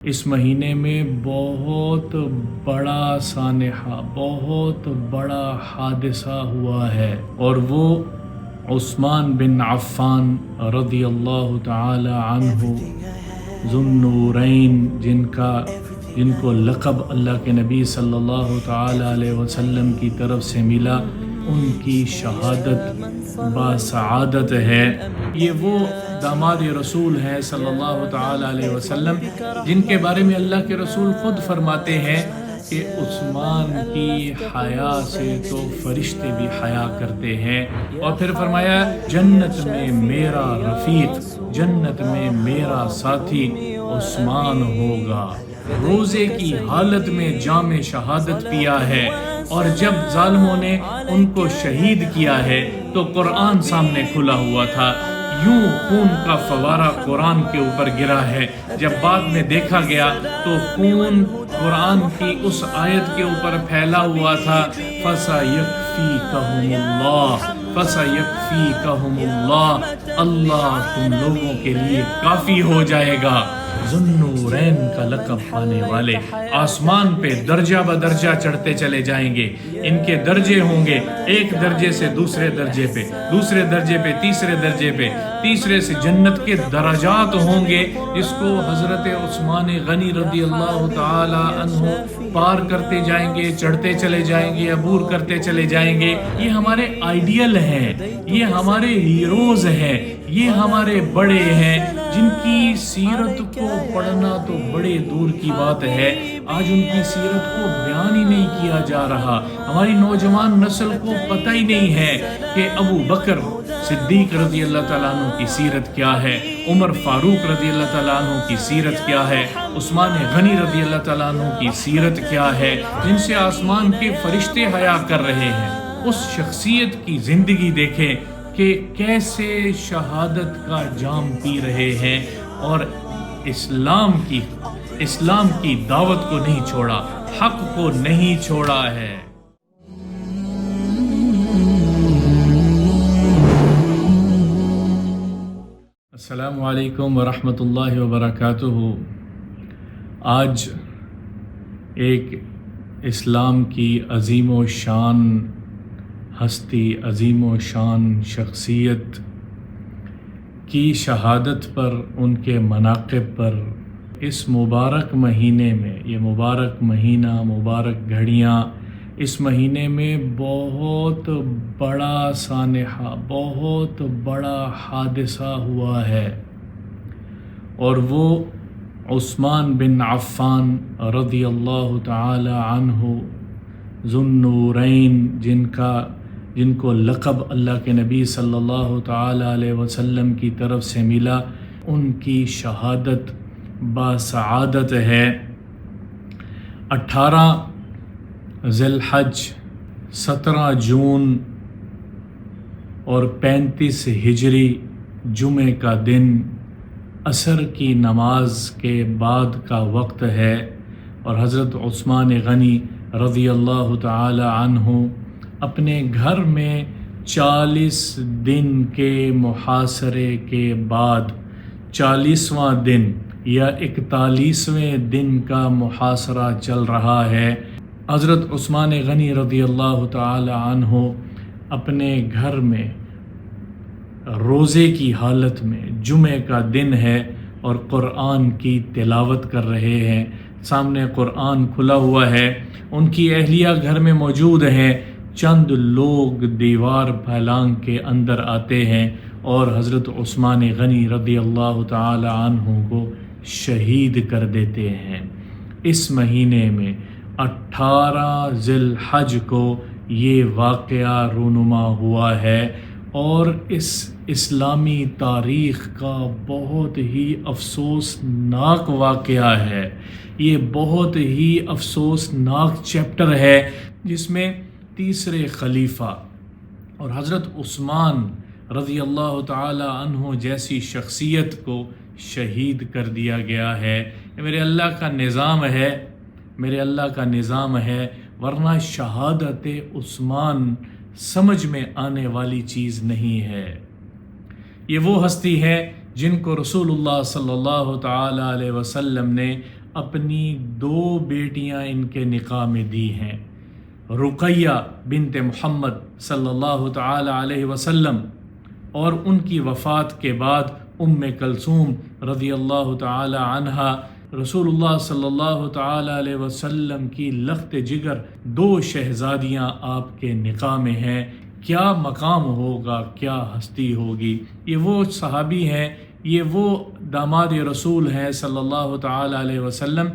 اس مہینے میں بہت بڑا سانحہ، بہت بڑا حادثہ ہوا ہے، اور وہ عثمان بن عفان رضی اللہ تعالی عنہ ذو النورین جن کو لقب اللہ کے نبی صلی اللہ تعالی علیہ وسلم کی طرف سے ملا، ان کی شہادت باسعادت ہے۔ یہ وہ داماد رسول ہیں صلی اللہ تعالی علیہ وسلم جن کے بارے میں اللہ کے رسول خود فرماتے ہیں کہ عثمان کی حیا سے تو فرشتے بھی حیا کرتے ہیں، اور پھر فرمایا جنت میں میرا رفیق، جنت میں میرا ساتھی عثمان ہوگا۔ روزے کی حالت میں جام شہادت پیا ہے، اور جب ظالموں نے ان کو شہید کیا ہے تو قرآن سامنے کھلا ہوا تھا، یوں خون کا فوارہ قرآن کے اوپر گرا ہے۔ جب بعد میں دیکھا گیا تو خون قرآن کی اس آیت کے اوپر پھیلا ہوا تھا، فَسَيَكْفِيكَهُمُ اللَّهُ فَسَيَكْفِيكَهُمُ اللَّهُ، اللہ تم لوگوں کے لیے کافی ہو جائے گا۔ ذو النورین کا لقب پانے والے آسمان پہ درجہ بدرجہ چڑھتے چلے جائیں گے۔ ان کے درجے ہوں گے، ایک درجے سے دوسرے درجے پہ، دوسرے درجے پہ تیسرے درجے پہ، تیسرے سے جنت کے درجات ہوں گے، جس کو حضرت عثمان غنی رضی اللہ تعالی عنہ پار کرتے جائیں گے، چڑھتے چلے جائیں گے، عبور کرتے چلے جائیں گے۔ یہ ہمارے آئیڈیل ہیں، یہ ہمارے ہیروز ہیں، یہ ہمارے بڑے ہیں، جن کی سیرت کو پڑھنا تو بڑے دور کی بات ہے۔ آج ان کی سیرت کو بیان ہی نہیں کیا جا رہا۔ ہماری نوجوان نسل کو پتہ ہی نہیں ہے کہ ابو بکر صدیق رضی اللہ تعالیٰ عنہ کی سیرت کیا ہے، عمر فاروق رضی اللہ تعالیٰ عنہ کی سیرت کیا ہے، عثمان غنی رضی اللہ تعالیٰ عنہ کی سیرت کیا ہے، جن سے آسمان کے فرشتے حیا کر رہے ہیں۔ اس شخصیت کی زندگی دیکھیں کہ کیسے شہادت کا جام پی رہے ہیں، اور اسلام کی دعوت کو نہیں چھوڑا، حق کو نہیں چھوڑا ہے۔ السلام علیکم ورحمۃ اللہ وبرکاتہ۔ آج ایک اسلام کی عظیم و شان ہستی، عظیم و شان شخصیت کی شہادت پر، ان کے مناقب پر اس مبارک مہینے میں، یہ مبارک مہینہ، مبارک گھڑیاں، اس مہینے میں بہت بڑا سانحہ، بہت بڑا حادثہ ہوا ہے، اور وہ عثمان بن عفان رضی اللہ تعالی عنہ ذو النورین جن کو لقب اللہ کے نبی صلی اللہ تعالی علیہ وسلم کی طرف سے ملا، ان کی شہادت باسعادت ہے۔ 18 ذی الحج، 17 جون اور 35 ہجری جمعہ کا دن، عصر کی نماز کے بعد کا وقت ہے، اور حضرت عثمان غنی رضی اللہ تعالی عنہ اپنے گھر میں 40 دن کے محاصرے کے بعد 40واں دن یا 41ویں دن کا محاصرہ چل رہا ہے، حضرت عثمان غنی رضی اللہ تعالی عنہ اپنے گھر میں روزے کی حالت میں، جمعہ کا دن ہے، اور قرآن کی تلاوت کر رہے ہیں۔ سامنے قرآن کھلا ہوا ہے، ان کی اہلیہ گھر میں موجود ہیں۔ چند لوگ دیوار پھیلانگ کے اندر آتے ہیں اور حضرت عثمان غنی رضی اللہ تعالی عنہ کو شہید کر دیتے ہیں۔ اس مہینے میں 18 ذی الحج کو یہ واقعہ رونما ہوا ہے، اور اس اسلامی تاریخ کا بہت ہی افسوسناک واقعہ ہے۔ یہ بہت ہی افسوسناک چیپٹر ہے، جس میں تیسرے خلیفہ اور حضرت عثمان رضی اللہ تعالی عنہ جیسی شخصیت کو شہید کر دیا گیا ہے۔ یہ میرے اللہ کا نظام ہے، میرے اللہ کا نظام ہے، ورنہ شہادت عثمان سمجھ میں آنے والی چیز نہیں ہے۔ یہ وہ ہستی ہے جن کو رسول اللہ صلی اللہ تعالی علیہ وسلم نے اپنی 2 بیٹیاں ان کے نکاح میں دی ہیں، رقیہ بنت محمد صلی اللہ تعالی علیہ وسلم، اور ان کی وفات کے بعد ام کلثوم رضی اللہ تعالی عنہا۔ رسول اللہ صلی اللہ تعالی علیہ وسلم کی لخت جگر 2 شہزادیاں آپ کے نکاح میں ہیں۔ کیا مقام ہوگا، کیا ہستی ہوگی۔ یہ وہ صحابی ہیں، یہ وہ داماد رسول ہیں صلی اللہ تعالی علیہ وسلم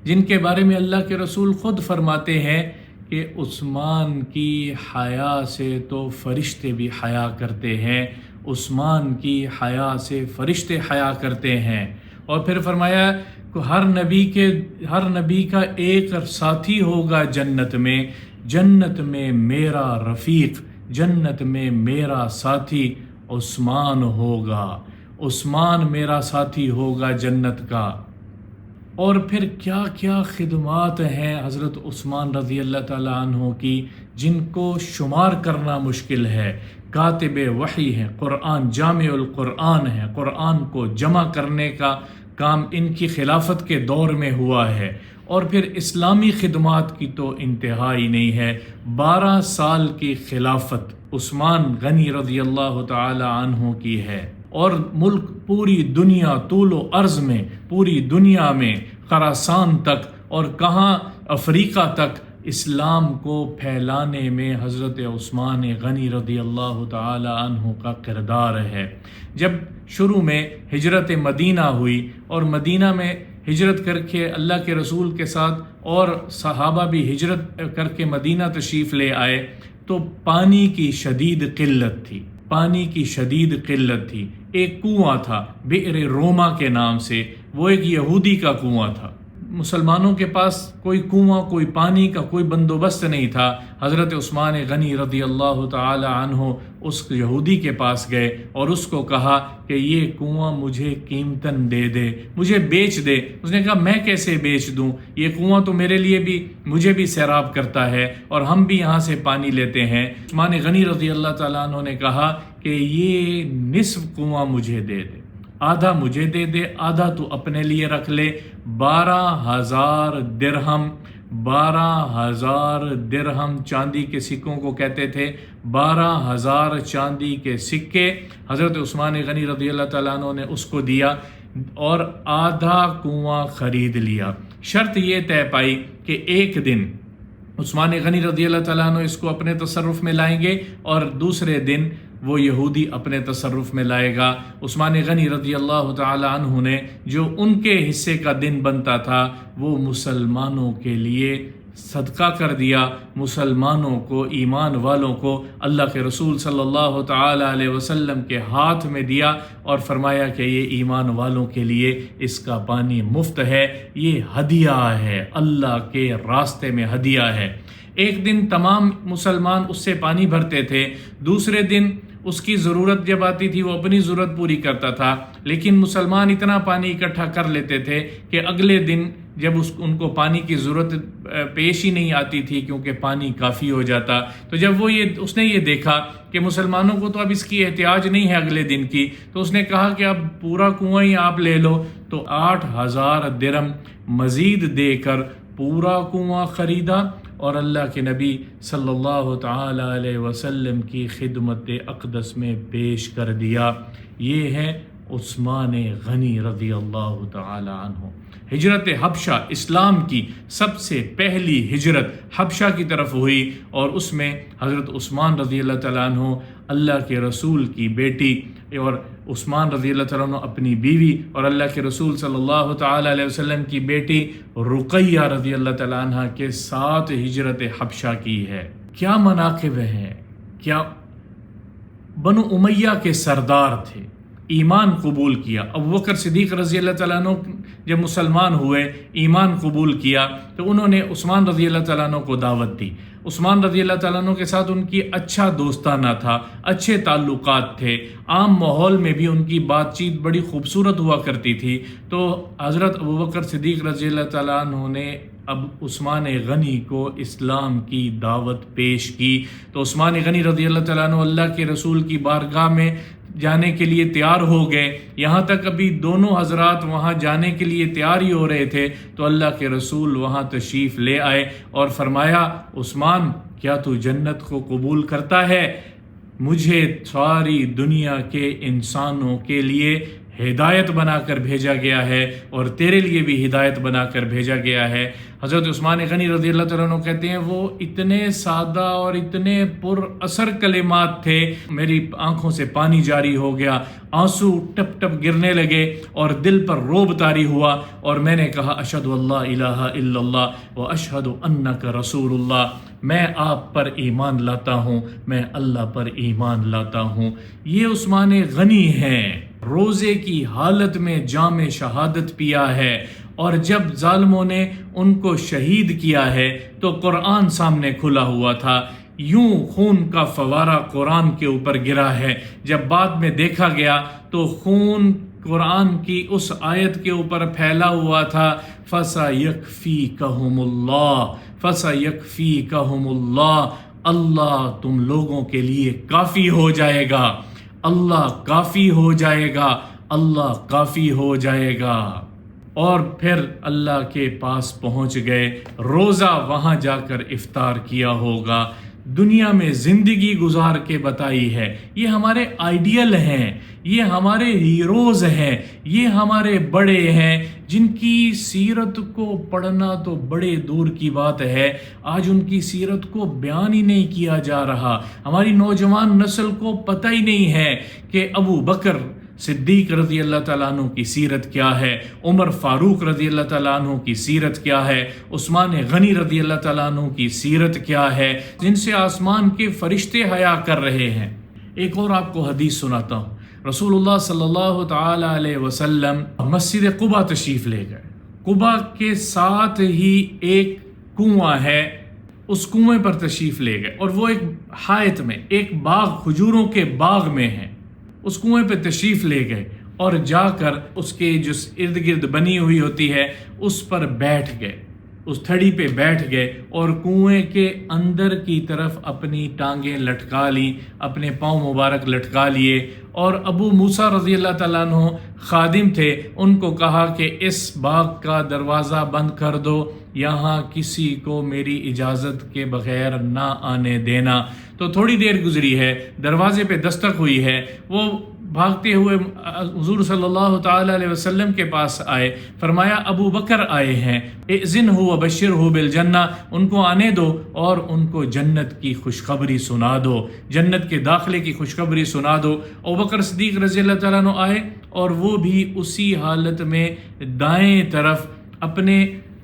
جن کے بارے میں اللہ کے رسول خود فرماتے ہیں کہ عثمان کی حیا سے تو فرشتے بھی حیا کرتے ہیں، عثمان کی حیا سے فرشتے حیا کرتے ہیں۔ اور پھر فرمایا کہ ہر نبی کا ایک ساتھی ہوگا جنت میں میرا رفیق، جنت میں میرا ساتھی عثمان ہوگا، عثمان میرا ساتھی ہوگا جنت کا۔ اور پھر کیا کیا خدمات ہیں حضرت عثمان رضی اللہ تعالیٰ عنہ کی، جن کو شمار کرنا مشکل ہے۔ کاتب وحی ہیں، قرآن جامع القرآن ہے، قرآن کو جمع کرنے کا کام ان کی خلافت کے دور میں ہوا ہے۔ اور پھر اسلامی خدمات کی تو انتہا ہی نہیں ہے۔ 12 سال کی خلافت عثمان غنی رضی اللہ تعالی عنہ کی ہے، اور ملک پوری دنیا طول و عرض میں، پوری دنیا میں خراسان تک اور کہاں افریقہ تک اسلام کو پھیلانے میں حضرت عثمان غنی رضی اللہ تعالی عنہ کا کردار ہے۔ جب شروع میں ہجرت مدینہ ہوئی اور مدینہ میں ہجرت کر کے اللہ کے رسول کے ساتھ اور صحابہ بھی ہجرت کر کے مدینہ تشریف لے آئے، تو پانی کی شدید قلت تھی۔ ایک کنواں تھا بئر روما کے نام سے، وہ ایک یہودی کا کنواں تھا۔ مسلمانوں کے پاس کوئی کنواں، کوئی پانی کا کوئی بندوبست نہیں تھا۔ حضرت عثمان غنی رضی اللہ تعالی عنہ اس یہودی کے پاس گئے اور اس کو کہا کہ یہ کنواں مجھے قیمتاً دے دے، مجھے بیچ دے۔ اس نے کہا میں کیسے بیچ دوں، یہ کنواں تو میرے لیے بھی، مجھے بھی سیراب کرتا ہے اور ہم بھی یہاں سے پانی لیتے ہیں۔ عثمان غنی رضی اللہ تعالیٰ عنہ نے کہا کہ یہ نصف کنواں مجھے دے دے، آدھا مجھے دے دے، آدھا تو اپنے لیے رکھ لے۔ 12,000 درہم چاندی کے سکوں کو کہتے تھے، 12,000 چاندی کے سکے حضرت عثمان غنی رضی اللہ تعالیٰ عنہ نے اس کو دیا اور آدھا کنواں خرید لیا۔ شرط یہ طے پائی کہ ایک دن عثمان غنی رضی اللہ تعالیٰ عنہ اس کو اپنے تصرف میں لائیں گے اور دوسرے دن وہ یہودی اپنے تصرف میں لائے گا۔ عثمان غنی رضی اللہ تعالی عنہ نے جو ان کے حصے کا دن بنتا تھا وہ مسلمانوں کے لیے صدقہ کر دیا، مسلمانوں کو، ایمان والوں کو اللہ کے رسول صلی اللہ تعالی علیہ وسلم کے ہاتھ میں دیا اور فرمایا کہ یہ ایمان والوں کے لیے اس کا پانی مفت ہے، یہ ہدیہ ہے، اللہ کے راستے میں ہدیہ ہے۔ ایک دن تمام مسلمان اس سے پانی بھرتے تھے، دوسرے دن اس کی ضرورت جب آتی تھی وہ اپنی ضرورت پوری کرتا تھا، لیکن مسلمان اتنا پانی اکٹھا کر لیتے تھے کہ اگلے دن جب ان کو پانی کی ضرورت پیش ہی نہیں آتی تھی کیونکہ پانی کافی ہو جاتا۔ تو جب اس نے یہ دیکھا کہ مسلمانوں کو تو اب اس کی احتیاج نہیں ہے اگلے دن کی، تو اس نے کہا کہ اب پورا کنواں ہی آپ لے لو۔ تو 8,000 درہم مزید دے کر پورا کنواں خریدا اور اللہ کے نبی صلی اللہ تعالی علیہ وسلم کی خدمت اقدس میں پیش کر دیا۔ یہ ہے عثمان غنی رضی اللہ تعالی عنہ۔ ہجرت حبشہ، اسلام کی سب سے پہلی ہجرت حبشہ کی طرف ہوئی اور اس میں حضرت عثمان رضی اللہ تعالیٰ عنہ، اللہ کے رسول کی بیٹی، اور عثمان رضی اللہ تعالیٰ عنہ اپنی بیوی اور اللہ کے رسول صلی اللہ تعالیٰ علیہ وسلم کی بیٹی رقیہ رضی اللہ تعالیٰ عنہ کے ساتھ ہجرت حبشہ کی ہے۔ کیا مناقب ہیں، کیا بنو امیہ کے سردار تھے، ایمان قبول کیا۔ ابوبکر صدیق رضی اللہ تعالیٰ عنہ جب مسلمان ہوئے، ایمان قبول کیا، تو انہوں نے عثمان رضی اللہ تعالیٰ عنہ کو دعوت دی۔ عثمان رضی اللہ تعالیٰ عنہ کے ساتھ ان کی اچھا دوستانہ تھا، اچھے تعلقات تھے، عام ماحول میں بھی ان کی بات چیت بڑی خوبصورت ہوا کرتی تھی۔ تو حضرت ابوبکر صدیق رضی اللہ تعالیٰ عنہ نے اب عثمان غنی کو اسلام کی دعوت پیش کی۔ تو عثمان غنی رضی اللہ تعالیٰ عنہ اللہ کے رسول کی بارگاہ میں جانے کے لیے تیار ہو گئے، یہاں تک ابھی دونوں حضرات وہاں جانے کے لیے تیار ہی ہو رہے تھے تو اللہ کے رسول وہاں تشریف لے آئے اور فرمایا عثمان کیا تو جنت کو قبول کرتا ہے؟ مجھے ساری دنیا کے انسانوں کے لیے ہدایت بنا کر بھیجا گیا ہے اور تیرے لیے بھی ہدایت بنا کر بھیجا گیا ہے۔ حضرت عثمان غنی رضی اللہ تعالیٰ عنہ کہتے ہیں وہ اتنے سادہ اور اتنے پر اثر کلمات تھے، میری آنکھوں سے پانی جاری ہو گیا، آنسو ٹپ ٹپ گرنے لگے اور دل پر روب طاری ہوا، اور میں نے کہا اشہد اللہ الہ الا اللہ و اشہد انک رسول اللہ، میں آپ پر ایمان لاتا ہوں، میں اللہ پر ایمان لاتا ہوں۔ یہ عثمان غنی ہیں، روزے کی حالت میں جام شہادت پیا ہے، اور جب ظالموں نے ان کو شہید کیا ہے تو قرآن سامنے کھلا ہوا تھا، یوں خون کا فوارہ قرآن کے اوپر گرا ہے۔ جب بعد میں دیکھا گیا تو خون قرآن کی اس آیت کے اوپر پھیلا ہوا تھا، فَسَيَكْفِيكَهُمُ اللَّهُ فَسَيَكْفِيكَهُمُ اللَّهُ، اللہ تم لوگوں کے لیے کافی ہو جائے گا، اللہ کافی ہو جائے گا، اللہ کافی ہو جائے گا۔ اور پھر اللہ کے پاس پہنچ گئے، روزہ وہاں جا کر افطار کیا ہوگا، دنیا میں زندگی گزار کے بتائی ہے۔ یہ ہمارے آئیڈیل ہیں، یہ ہمارے ہیروز ہیں، یہ ہمارے بڑے ہیں جن کی سیرت کو پڑھنا تو بڑے دور کی بات ہے، آج ان کی سیرت کو بیان ہی نہیں کیا جا رہا۔ ہماری نوجوان نسل کو پتہ ہی نہیں ہے کہ ابو بکر صدیق رضی اللہ تعالیٰ عنہ کی سیرت کیا ہے، عمر فاروق رضی اللہ تعالیٰ عنہ کی سیرت کیا ہے، عثمان غنی رضی اللہ تعالیٰ عنہ کی سیرت کیا ہے، جن سے آسمان کے فرشتے حیا کر رہے ہیں۔ ایک اور آپ کو حدیث سناتا ہوں، رسول اللہ صلی اللہ تعالی علیہ وسلم مسجد قباء تشریف لے گئے، قباء کے ساتھ ہی ایک کنواں ہے، اس کنویں پر تشریف لے گئے، اور وہ ایک حائط میں، ایک باغ، کھجوروں کے باغ میں ہے، اس کنویں پہ تشریف لے گئے اور جا کر اس کے جو ارد گرد بنی ہوئی ہوتی ہے اس پر بیٹھ گئے، اس تھڑی پہ بیٹھ گئے اور کنویں کے اندر کی طرف اپنی ٹانگیں لٹکا لی، اپنے پاؤں مبارک لٹکا لیے، اور ابو موسیٰ رضی اللہ تعالیٰ عنہ خادم تھے، ان کو کہا کہ اس باغ کا دروازہ بند کر دو، یہاں کسی کو میری اجازت کے بغیر نہ آنے دینا۔ تو تھوڑی دیر گزری ہے، دروازے پہ دستک ہوئی ہے، وہ بھاگتے ہوئے حضور صلی اللہ تعالی علیہ وسلم کے پاس آئے، فرمایا ابو بکر آئے ہیں، اذنہ وبشرہ بالجنہ، ان کو آنے دو اور ان کو جنت کی خوشخبری سنا دو، جنت کے داخلے کی خوشخبری سنا دو۔ ابو بکر صدیق رضی اللہ تعالیٰ عنہ آئے اور وہ بھی اسی حالت میں دائیں طرف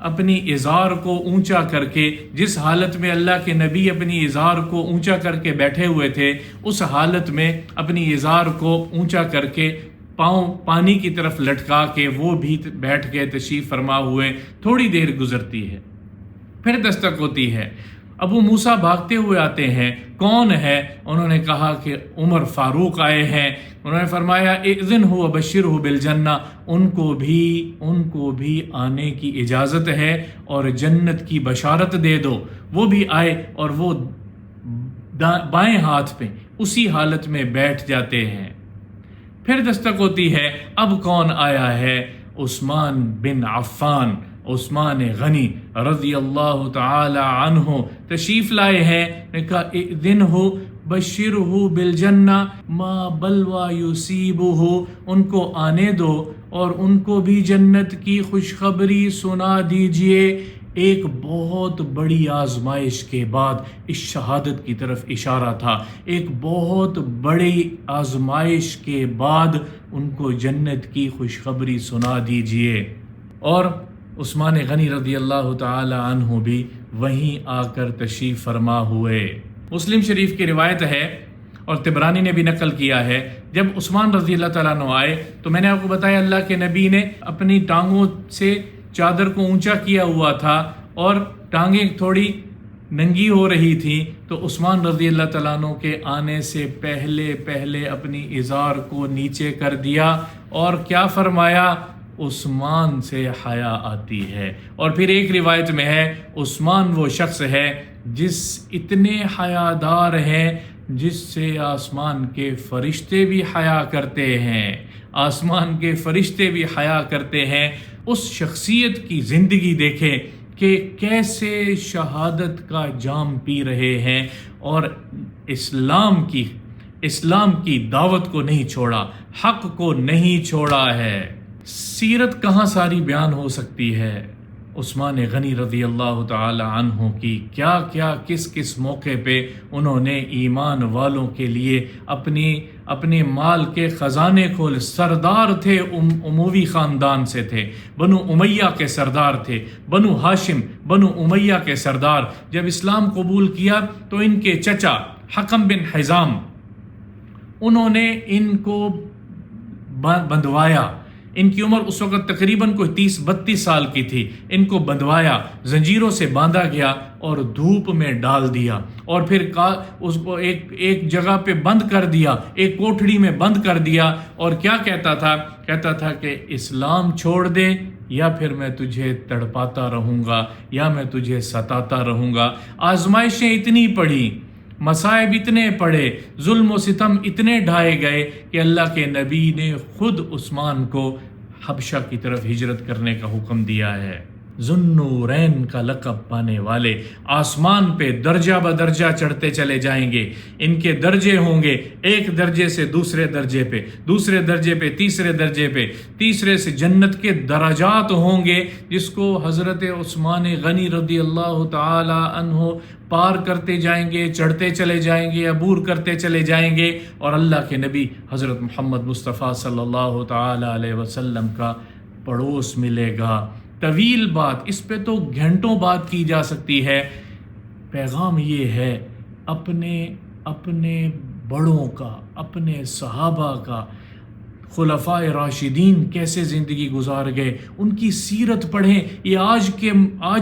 اپنی ازار کو اونچا کر کے، جس حالت میں اللہ کے نبی اپنی ازار کو اونچا کر کے بیٹھے ہوئے تھے، اس حالت میں اپنی ازار کو اونچا کر کے پاؤں پانی کی طرف لٹکا کے وہ بھی بیٹھ گئے، تشریف فرما ہوئے۔ تھوڑی دیر گزرتی ہے، پھر دستک ہوتی ہے، ابو موسیٰ بھاگتے ہوئے آتے ہیں، کون ہے؟ انہوں نے کہا کہ عمر فاروق آئے ہیں۔ انہوں نے فرمایا اذنہ وبشرہ بالجنہ، ان کو بھی آنے کی اجازت ہے اور جنت کی بشارت دے دو۔ وہ بھی آئے اور وہ بائیں ہاتھ پہ اسی حالت میں بیٹھ جاتے ہیں۔ پھر دستک ہوتی ہے، اب کون آیا ہے؟ عثمان بن عفان، عثمان غنی رضی اللہ تعالی عنہ تشریف لائے ہیں، نے کہا اذنہ بشرہ بالجنہ ما بلوى یصیبہ، ان کو آنے دو اور ان کو بھی جنت کی خوشخبری سنا دیجئے۔ ایک بہت بڑی آزمائش کے بعد، اس شہادت کی طرف اشارہ تھا، ایک بہت بڑی آزمائش کے بعد ان کو جنت کی خوشخبری سنا دیجئے۔ اور عثمان غنی رضی اللہ تعالی عنہ بھی وہیں آ کر تشریف فرما ہوئے۔ مسلم شریف کی روایت ہے اور طبرانی نے بھی نقل کیا ہے، جب عثمان رضی اللہ تعالیٰ عنہ آئے تو میں نے آپ کو بتایا اللہ کے نبی نے اپنی ٹانگوں سے چادر کو اونچا کیا ہوا تھا اور ٹانگیں تھوڑی ننگی ہو رہی تھیں، تو عثمان رضی اللہ تعالیٰ عنہ کے آنے سے پہلے اپنی ازار کو نیچے کر دیا، اور کیا فرمایا؟ عثمان سے حیا آتی ہے۔ اور پھر ایک روایت میں ہے عثمان وہ شخص ہے جس اتنے حیادار ہیں جس سے آسمان کے فرشتے بھی حیا کرتے ہیں، آسمان کے فرشتے بھی حیا کرتے ہیں، اس شخصیت کی زندگی دیکھیں کہ کیسے شہادت کا جام پی رہے ہیں اور اسلام کی دعوت کو نہیں چھوڑا، حق کو نہیں چھوڑا ہے۔ سیرت کہاں ساری بیان ہو سکتی ہے عثمان غنی رضی اللہ تعالی عنہ کی، کیا کیا کس موقع پہ انہوں نے ایمان والوں کے لیے اپنے مال کے خزانے کھول، سردار تھے، اموی خاندان سے تھے، بنو امیہ کے سردار تھے، بنو ہاشم بنو امیہ کے سردار۔ جب اسلام قبول کیا تو ان کے چچا حکم بن حزام انہوں نے ان کو بندھوایا، ان کی عمر اس وقت تقریباً کوئی 30-32 سال کی تھی، ان کو بندھوایا، زنجیروں سے باندھا گیا اور دھوپ میں ڈال دیا، اور پھر اس کو ایک جگہ پہ بند کر دیا، ایک کوٹھڑی میں بند کر دیا، اور کیا کہتا تھا کہ اسلام چھوڑ دے یا پھر میں تجھے تڑپاتا رہوں گا یا میں تجھے ستاتا رہوں گا۔ آزمائشیں اتنی پڑی، مصائب اتنے پڑے، ظلم و ستم اتنے ڈھائے گئے کہ اللہ کے نبی نے خود عثمان کو حبشہ کی طرف ہجرت کرنے کا حکم دیا ہے۔ ذوالنورین کا لقب پانے والے آسمان پہ درجہ بدرجہ چڑھتے چلے جائیں گے، ان کے درجے ہوں گے، ایک درجے سے دوسرے درجے پہ، دوسرے درجے پہ تیسرے درجے پہ، تیسرے سے جنت کے درجات ہوں گے، جس کو حضرت عثمان غنی رضی اللہ تعالی عنہ پار کرتے جائیں گے، چڑھتے چلے جائیں گے، عبور کرتے چلے جائیں گے، اور اللہ کے نبی حضرت محمد مصطفیٰ صلی اللہ تعالی علیہ وسلم کا پڑوس ملے گا۔ طویل بات، اس پہ تو گھنٹوں بات کی جا سکتی ہے۔ پیغام یہ ہے اپنے بڑوں کا، اپنے صحابہ کا، خلفائے راشدین کیسے زندگی گزار گئے، ان کی سیرت پڑھیں۔ یہ آج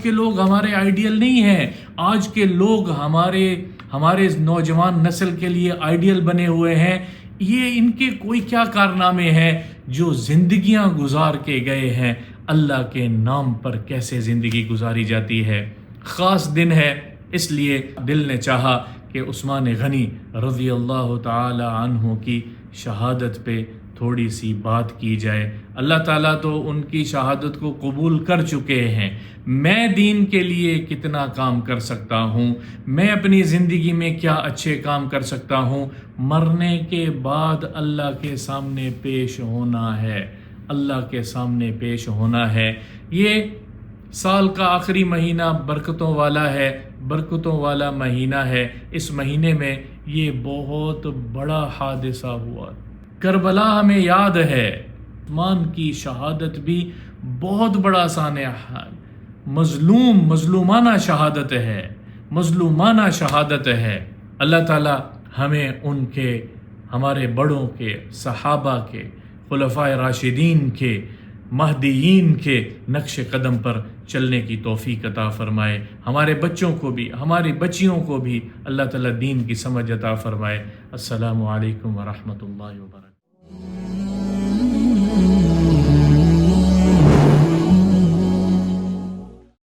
کے لوگ ہمارے آئیڈیل نہیں ہیں، آج کے لوگ ہمارے نوجوان نسل کے لیے آئیڈیل بنے ہوئے ہیں۔ یہ ان کے کوئی کیا کارنامے ہیں جو زندگیاں گزار کے گئے ہیں، اللہ کے نام پر کیسے زندگی گزاری جاتی ہے۔ خاص دن ہے، اس لیے دل نے چاہا کہ عثمان غنی رضی اللہ تعالی عنہ کی شہادت پہ تھوڑی سی بات کی جائے۔ اللہ تعالیٰ تو ان کی شہادت کو قبول کر چکے ہیں، میں دین کے لیے کتنا کام کر سکتا ہوں، میں اپنی زندگی میں کیا اچھے کام کر سکتا ہوں، مرنے کے بعد اللہ کے سامنے پیش ہونا ہے، اللہ کے سامنے پیش ہونا ہے۔ یہ سال کا آخری مہینہ برکتوں والا ہے، برکتوں والا مہینہ ہے۔ اس مہینے میں یہ بہت بڑا حادثہ ہوا، کربلا ہمیں یاد ہے، عثمان کی شہادت بھی بہت بڑا سانحہ ہے، مظلومانہ شہادت ہے، مظلومانہ شہادت ہے۔ اللہ تعالی ہمیں ان کے، ہمارے بڑوں کے، صحابہ کے، خلفائے راشدین کے، مہدیین کے نقش قدم پر چلنے کی توفیق عطا فرمائے، ہمارے بچوں کو بھی، ہماری بچیوں کو بھی اللہ تعالیٰ دین کی سمجھ عطا فرمائے۔ السلام علیکم ورحمۃ اللہ وبرکاتہ۔